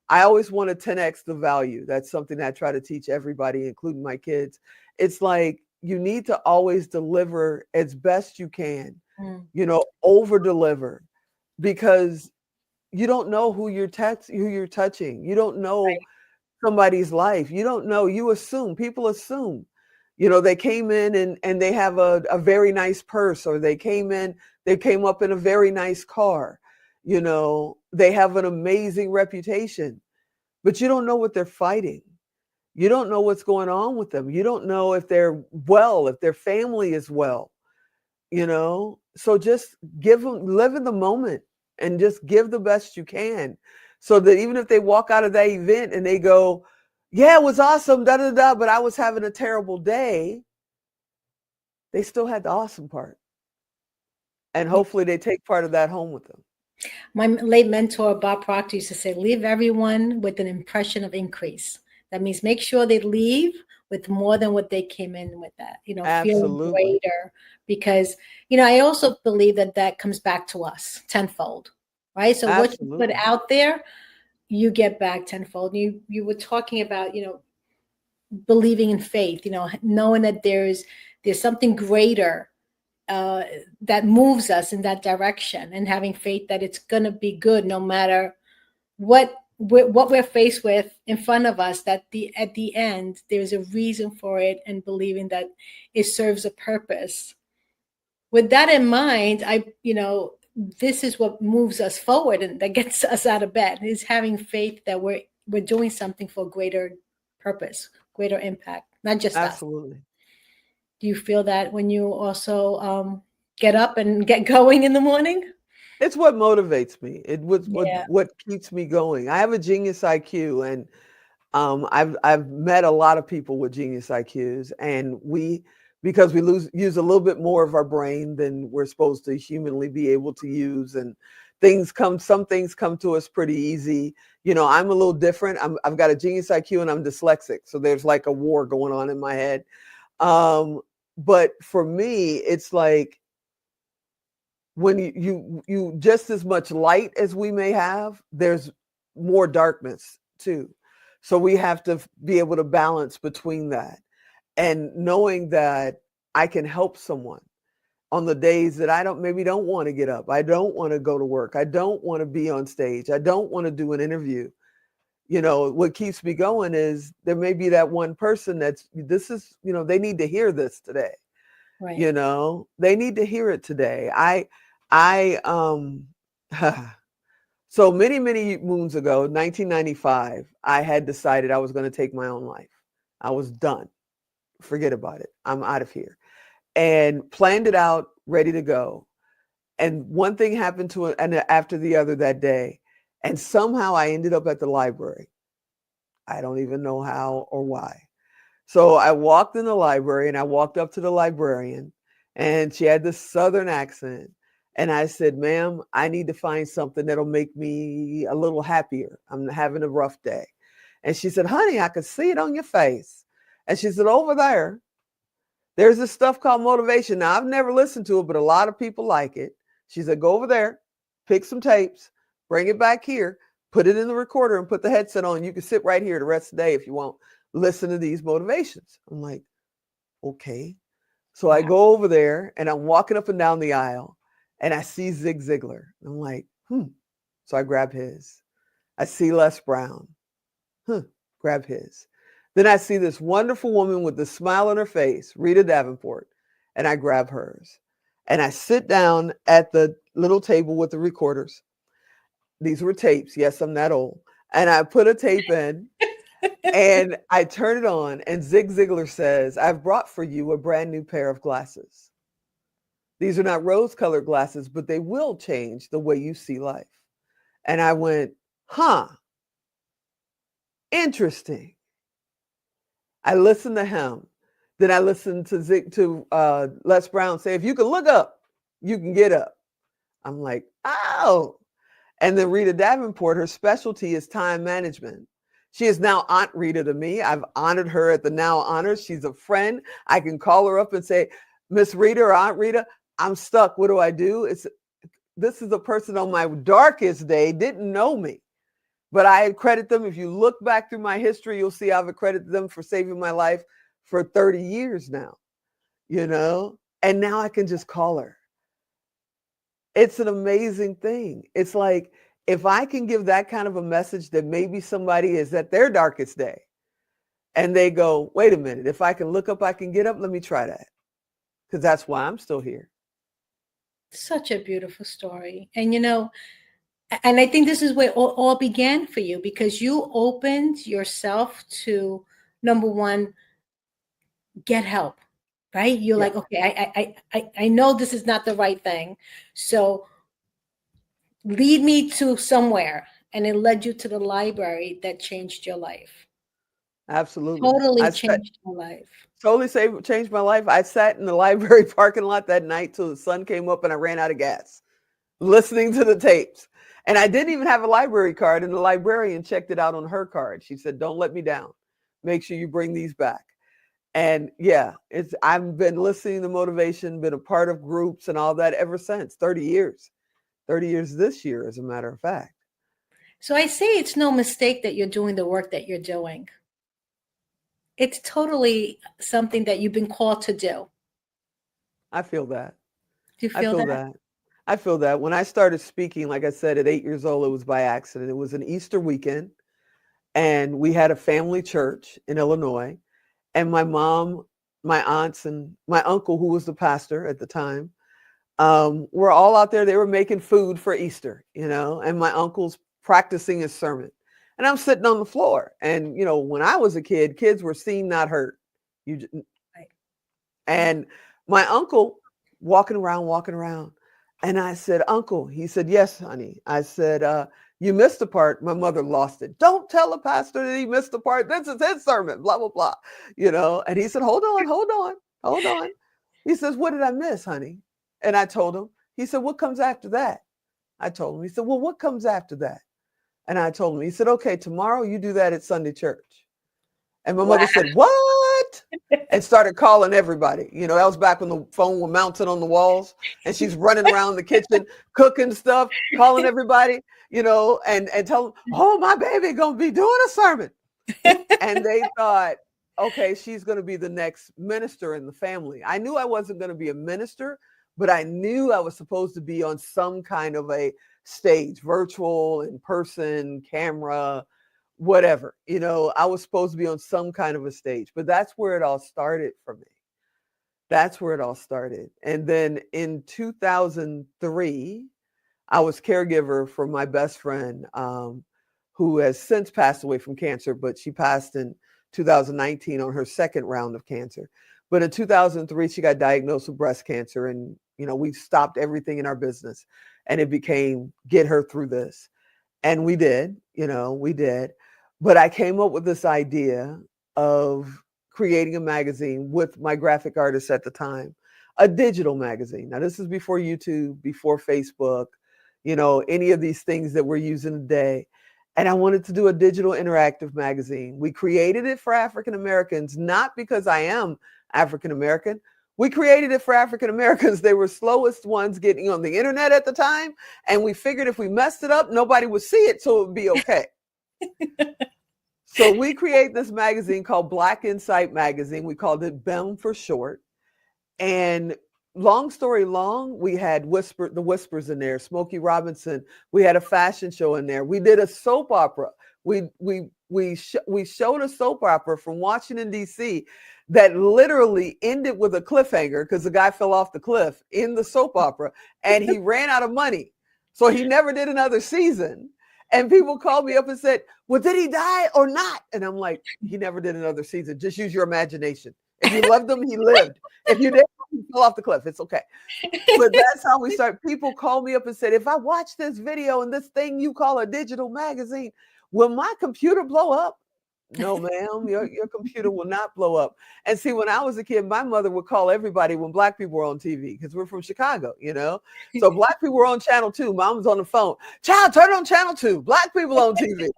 I always want to 10x the value. That's something that I try to teach everybody, including my kids. It's like, you need to always deliver as best you can, over deliver, because you don't know who you're touching. You don't know somebody's life. You don't know. You assume. People assume. They came in and they have a very nice purse, or they came up in a very nice car. They have an amazing reputation, but you don't know what they're fighting. You don't know what's going on with them. You don't know if they're well, if their family is well, So just live in the moment and just give the best you can, so that even if they walk out of that event and they go, yeah, it was awesome, but I was having a terrible day, they still had the awesome part. And hopefully they take part of that home with them. My late mentor, Bob Proctor, used to say, leave everyone with an impression of increase. That means make sure they leave with more than what they came in with, that, feeling greater. Because, I also believe that comes back to us tenfold, right? So what you put out there, you get back tenfold. You were talking about, believing in faith, knowing that there's something greater that moves us in that direction, and having faith that it's going to be good no matter what we're faced with in front of us, that at the end there's a reason for it, and believing that it serves a purpose. With that in mind, this is what moves us forward and that gets us out of bed, is having faith that we're doing something for greater purpose, greater impact, not just us. Absolutely. Do you feel that when you also get up and get going in the morning? It's what motivates me. It was Yeah. what keeps me going. I have a genius IQ, and I've met a lot of people with genius IQs, and because we use a little bit more of our brain than we're supposed to humanly be able to use, and some things come to us pretty easy. You know, I'm a little different. I've got a genius IQ and I'm dyslexic, so there's like a war going on in my head. But for me, it's like when you just as much light as we may have, there's more darkness too. So we have to be able to balance between that, and knowing that I can help someone on the days that I maybe don't want to get up. I don't want to go to work. I don't want to be on stage. I don't want to do an interview. You know, what keeps me going is there may be that one person they need to hear this today. Right. You know, they need to hear it today. So many moons ago, 1995, I had decided I was going to take my own life. I was done. Forget about it. I'm out of here. And planned it out, ready to go. And one thing happened after the other that day. And somehow I ended up at the library. I don't even know how or why. So I walked in the library and I walked up to the librarian, and she had this Southern accent. And I said, "Ma'am, I need to find something that'll make me a little happier. I'm having a rough day." And she said, "Honey, I could see it on your face." And she said, "Over there's this stuff called motivation. Now, I've never listened to it, but a lot of people like it." She said, "Go over there, pick some tapes, bring it back here, put it in the recorder and put the headset on. You can sit right here the rest of the day if you want. Listen to these motivations." I'm like, okay. So I go over there and I'm walking up and down the aisle and I see Zig Ziglar. I'm like, So I grab his. I see Les Brown. Grab his. Then I see this wonderful woman with the smile on her face, Rita Davenport, and I grab hers. And I sit down at the little table with the recorders. These were tapes. Yes, I'm that old. And I put a tape in and I turn it on, and Zig Ziglar says, "I've brought for you a brand new pair of glasses. These are not rose-colored glasses, but they will change the way you see life." And I went, interesting. I listened to him. Then I listened to Les Brown say, "If you can look up, you can get up." I'm like, oh. And then Rita Davenport, her specialty is time management. She is now Aunt Rita to me. I've honored her at the Now Honors. She's a friend. I can call her up and say, "Miss Rita or Aunt Rita, I'm stuck. What do I do?" This is a person on my darkest day, didn't know me. But I credit them. If you look back through my history, you'll see I've accredited them for saving my life for 30 years now, and now I can just call her. It's an amazing thing. It's like, if I can give that kind of a message that maybe somebody is at their darkest day and they go, "Wait a minute, if I can look up, I can get up. Let me try that." Because that's why I'm still here. Such a beautiful story. And, and I think this is where it all began for you, because you opened yourself to, number one, get help, right? You're like, okay, I know this is not the right thing. So lead me to somewhere. And it led you to the library that changed your life. Absolutely. Totally changed your life. Totally changed my life. I sat in the library parking lot that night till the sun came up and I ran out of gas, listening to the tapes. And I didn't even have a library card, and the librarian checked it out on her card. She said, "Don't let me down. Make sure you bring these back." And I've been listening to motivation, been a part of groups and all that ever since. 30 years. 30 years this year, as a matter of fact. So I say it's no mistake that you're doing the work that you're doing. It's totally something that you've been called to do. I feel that. Do you feel that? I feel that. When I started speaking, like I said, at 8 years old, it was by accident. It was an Easter weekend, and we had a family church in Illinois. And my mom, my aunts, and my uncle, who was the pastor at the time, were all out there. They were making food for Easter, and my uncle's practicing his sermon. And I'm sitting on the floor. And, when I was a kid, kids were seen, not heard. And my uncle walking around. And I said, Uncle, he said, yes, honey. I said, you missed the part. My mother lost it. Don't tell the pastor that he missed the part. This is his sermon, blah, blah, blah. And he said, hold on. He says, what did I miss, honey? And I told him. He said, what comes after that? I told him. He said, well, what comes after that? And I told him. He said, okay, tomorrow you do that at Sunday church. And my mother said, what? And started calling everybody. That was back when the phone was mounted on the walls, and she's running around the kitchen, cooking stuff, calling everybody, and tell them, oh, my baby gonna be doing a sermon. And they thought, okay, she's gonna be the next minister in the family. I knew I wasn't gonna be a minister, but I knew I was supposed to be on some kind of a stage, virtual, in person, camera, whatever. I was supposed to be on some kind of a stage, but that's where it all started for me. That's where it all started. And then in 2003, I was caregiver for my best friend, who has since passed away from cancer, but she passed in 2019 on her second round of cancer. But in 2003, she got diagnosed with breast cancer, and, we stopped everything in our business, and it became get her through this. And we did. But I came up with this idea of creating a magazine with my graphic artist at the time, a digital magazine. Now, this is before YouTube, before Facebook, any of these things that we're using today. And I wanted to do a digital interactive magazine. We created it for African Americans, not because I am African American. We created it for African Americans. They were slowest ones getting on the internet at the time. And we figured if we messed it up, nobody would see it, so it would be okay. So we create this magazine called Black Insight Magazine. We called it BEM for short. And long story long, we had the Whispers in there, Smokey Robinson. We had a fashion show in there. We did a soap opera. We showed a soap opera from Washington, D.C. that literally ended with a cliffhanger because the guy fell off the cliff in the soap opera and he ran out of money. So he never did another season. And people called me up and said, well, did he die or not? And I'm like, he never did another season. Just use your imagination. If you loved him, he lived. If you didn't, he fell off the cliff. It's okay. But that's how we start. People called me up and said, if I watch this video and this thing you call a digital magazine, will my computer blow up? No, ma'am, your computer will not blow up. And see, when I was a kid, my mother would call everybody when Black people were on TV, because we're from Chicago, So Black people were on channel 2. Mom was on the phone. Child, turn on channel 2. Black people on TV.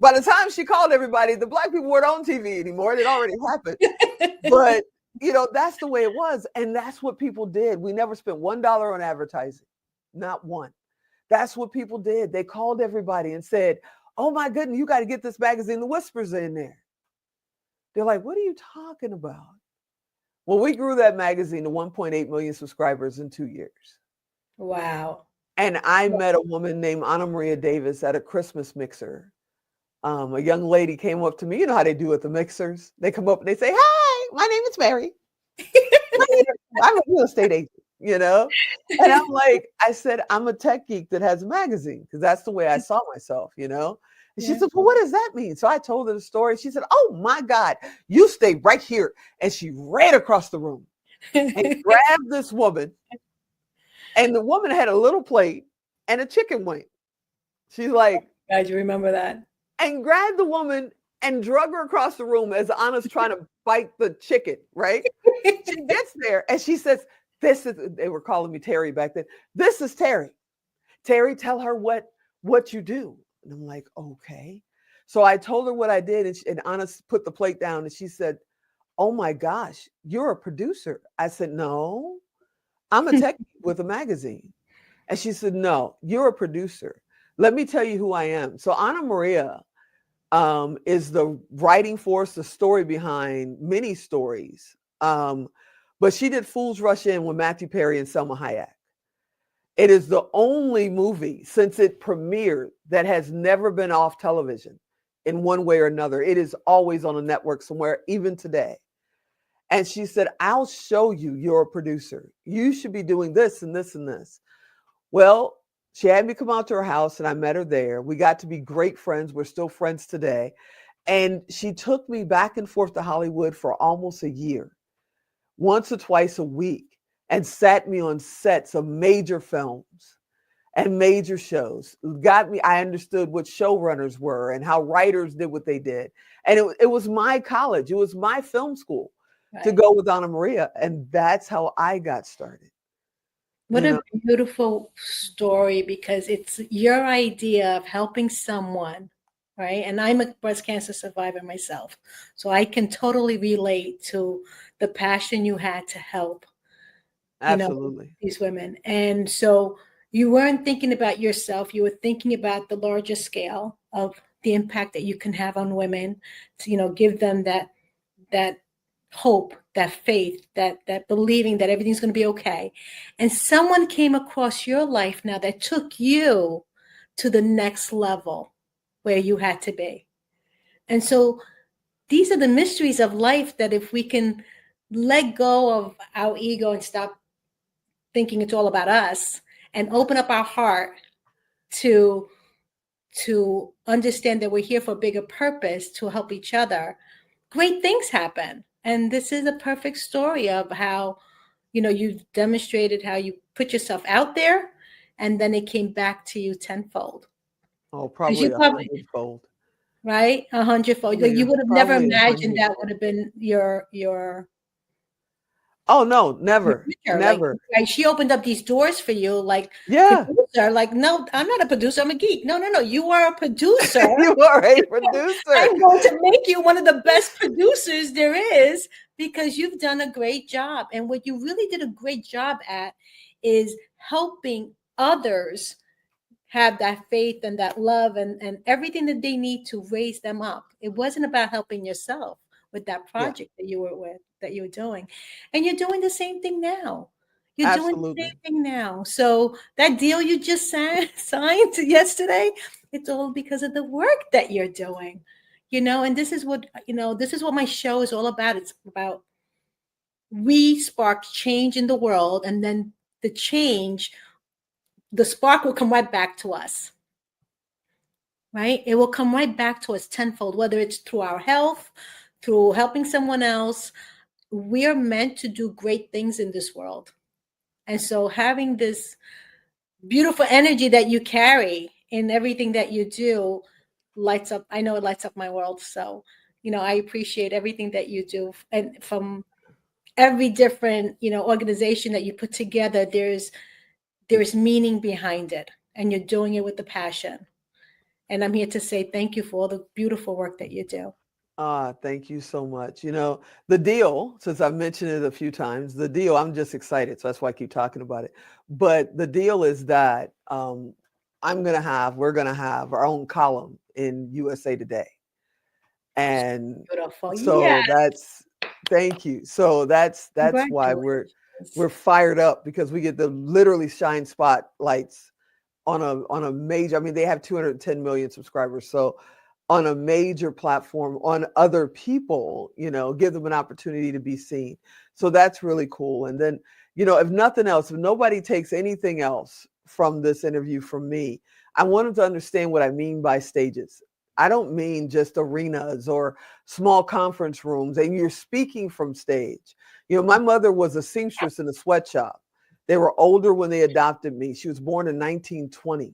By the time she called everybody, the Black people weren't on TV anymore. It already happened. But, that's the way it was. And that's what people did. We never spent $1 on advertising. Not one. That's what people did. They called everybody and said, oh my goodness, you got to get this magazine, The Whispers, in there. They're like, what are you talking about? Well, we grew that magazine to 1.8 million subscribers in 2 years. Wow. And I met a woman named Anna Maria Davis at a Christmas mixer. A young lady came up to me. You know how they do at the mixers? They come up and they say, hi, my name is Mary. I'm a real estate agent. And I'm like, I said, I'm a tech geek that has a magazine, because that's the way I saw myself, And she said, well, what does that mean? So I told her the story. She said, oh my God, you stay right here. And she ran across the room and grabbed this woman. And the woman had a little plate and a chicken wing. She's like, God, you remember that? And grabbed the woman and drug her across the room as Anna's trying to bite the chicken, right? She gets there and she says, they were calling me Terry back then. This is Terry. Terry, tell her what you do. And I'm like, okay. So I told her what I did, and Anna put the plate down and she said, oh my gosh, you're a producer. I said, no, I'm a tech with a magazine. And she said, no, you're a producer. Let me tell you who I am. So Anna Maria is the writing force, the story behind many stories. But she did Fools Rush In with Matthew Perry and Selma Hayek. It is the only movie since it premiered that has never been off television in one way or another. It is always on a network somewhere, even today. And she said, I'll show you, you're a producer. You should be doing this and this and this. Well, she had me come out to her house and I met her there. We got to be great friends. We're still friends today. And she took me back and forth to Hollywood for almost a year, once or twice a week. and sat me on sets of major films and major shows. Got me, I understood what showrunners were and how writers did what they did. And it was my college, it was my film school to go with Anna Maria. And that's how I got started. What a beautiful story, because it's your idea of helping someone, right? And I'm a breast cancer survivor myself, so I can totally relate to the passion you had to help, Absolutely, these women. And so you weren't thinking about yourself, you were thinking about the larger scale of the impact that you can have on women to, give them that hope, that faith, that believing that everything's going to be okay. And someone came across your life now that took you to the next level where you had to be. And so these are the mysteries of life, that if we can let go of our ego and stop thinking it's all about us and open up our heart to understand that we're here for a bigger purpose, to help each other, great things happen. And this is a perfect story of how, you demonstrated how you put yourself out there, and then it came back to you tenfold. Oh, probably 100-fold. Right? 100-fold. Yeah, you would have never imagined 100-fold. that would have been your Oh no, never, future. never. Like, she opened up these doors for you, like, Yeah. producer. Like, no, I'm not a producer, I'm a geek. No, you are a producer. You are a producer. I'm going to make you one of the best producers there is, because you've done a great job. And what you really did a great job at is helping others have that faith and that love and everything that they need to raise them up. It wasn't about helping yourself with that project that you were doing. And you're doing the same thing now. You're doing the same thing now. So that deal you just signed yesterday, it's all because of the work that you're doing, and this is what my show is all about. It's about, we spark change in the world, and then the spark will come right back to us. Right? It will come right back to us tenfold, whether it's through our health, through helping someone else. We are meant to do great things in this world. And so having this beautiful energy that you carry in everything that you do lights up. I know it lights up my world. So, I appreciate everything that you do. And from every different, organization that you put together, there's meaning behind it, and you're doing it with the passion. And I'm here to say thank you for all the beautiful work that you do. Thank you so much. The deal, since I've mentioned it a few times, I'm just excited. So that's why I keep talking about it. But the deal is that we're going to have our own column in USA Today. And beautiful. So thank you. So that's why we're fired up, because we get to literally shine spotlights on a major, they have 210 million subscribers. So on a major platform, on other people, give them an opportunity to be seen. So that's really cool. And then, if nothing else, if nobody takes anything else from this interview from me, I want them to understand what I mean by stages. I don't mean just arenas or small conference rooms, and you're speaking from stage. My mother was a seamstress in a sweatshop. They were older when they adopted me. She was born in 1920.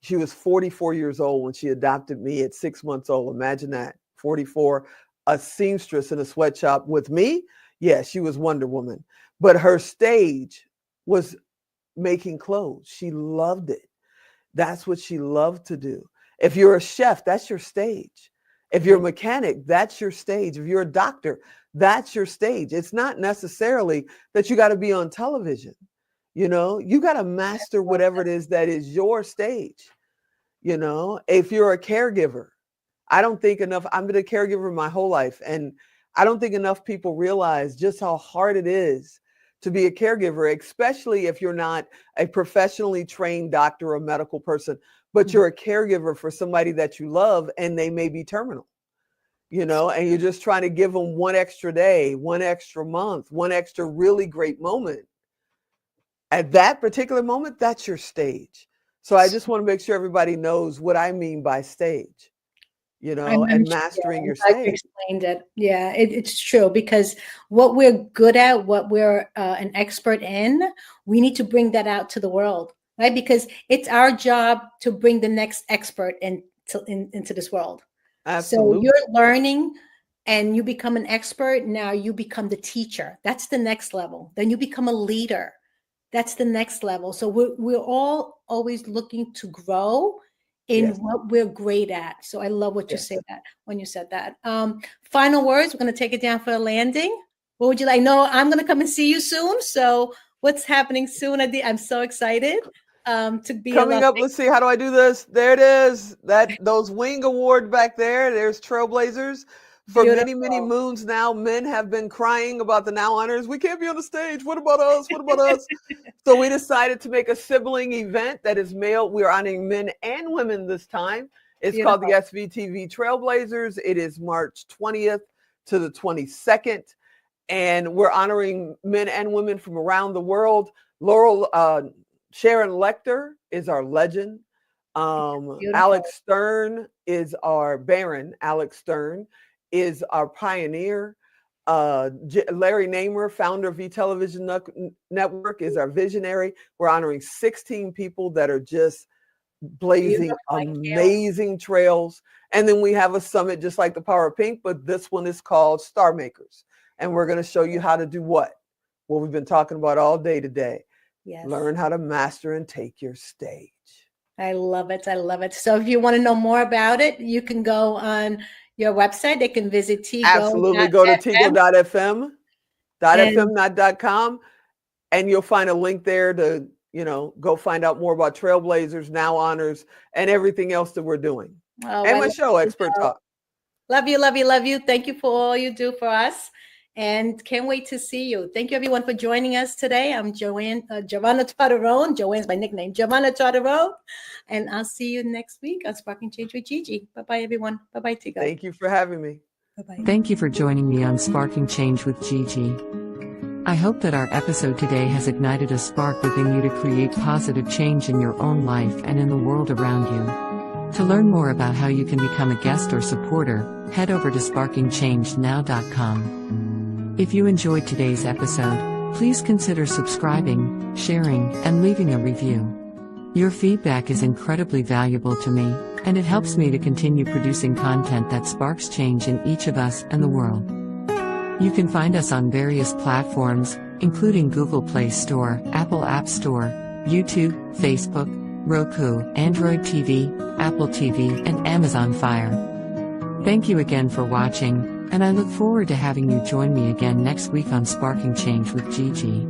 She was 44 years old when she adopted me at 6 months old. Imagine that, 44, a seamstress in a sweatshop with me. Yeah, she was Wonder Woman. But her stage was making clothes. She loved it. That's what she loved to do. If you're a chef, that's your stage. If you're a mechanic, that's your stage. If you're a doctor, that's your stage. It's not necessarily that you got to be on television. You got to master whatever it is that is your stage. If you're a caregiver, I don't think enough, I've been a caregiver my whole life, and I don't think enough people realize just how hard it is to be a caregiver, especially if you're not a professionally trained doctor or medical person, but you're a caregiver for somebody that you love and they may be terminal, and you're just trying to give them one extra day, one extra month, one extra really great moment. At that particular moment, that's your stage. So I just want to make sure everybody knows what I mean by stage. and mastering your like you stage. explained it. Yeah, it's true, because what we're good at, what we're an expert in, we need to bring that out to the world, right? Because it's our job to bring the next expert into this world. So Absolutely. you're learning and you become an expert. Now you become the teacher. That's the next level. Then you become a leader. That's the next level. So we're all always looking to grow in Yes. what we're great at. So I love what you Yes. said when you said that. Final words. We're going to take it down for a landing. What would you like? No, I'm going to come and see you soon. So what's happening soon? I'm so excited to be Coming up. Let's see. How do I do this? There it is. Those wing award back there. There's Trailblazers. For many moons now, men have been crying about the Now Honors. We can't be on the stage. What about us? What about us? So we decided to make a sibling event that is male. We're honoring men and women this time. It's called the SVTV Trailblazers. It is March 20th to the 22nd. And we're honoring men and women from around the world. Sharon Lecter is our legend. Alex Stern is our Baron. Alex Stern is our pioneer. Larry Namer, founder of E-Television Network, is our visionary. We're honoring 16 people that are just blazing amazing trails. And then we have a summit just like the Power of Pink, but this one is called Star Makers. And we're going to show you how to do what we've been talking about all day today. Yes. Learn how to master and take your stage. I love it. I love it. So if you want to know more about it, you can go on your website. They can visit Tigo. Absolutely. Go to tigo.fm, not .com, and you'll find a link there to, go find out more about Trailblazers, Now Honors, and everything else that we're doing. Oh, and my show, Expert Talk. Love you, love you, love you. Thank you for all you do for us. And can't wait to see you. Thank you, everyone, for joining us today. I'm Giovanna Tartarone. Joanne's my nickname, Giovanna Tartarone. And I'll see you next week on Sparking Change with Gigi. Bye-bye, everyone. Bye-bye, Tigo. Thank you for having me. Bye-bye. Thank you for joining me on Sparking Change with Gigi. I hope that our episode today has ignited a spark within you to create positive change in your own life and in the world around you. To learn more about how you can become a guest or supporter, head over to sparkingchangenow.com. If you enjoyed today's episode, please consider subscribing, sharing, and leaving a review. Your feedback is incredibly valuable to me, and it helps me to continue producing content that sparks change in each of us and the world. You can find us on various platforms, including Google Play Store, Apple App Store, YouTube, Facebook, Roku, Android TV, Apple TV, and Amazon Fire. Thank you again for watching, and I look forward to having you join me again next week on Sparking Change with Gigi.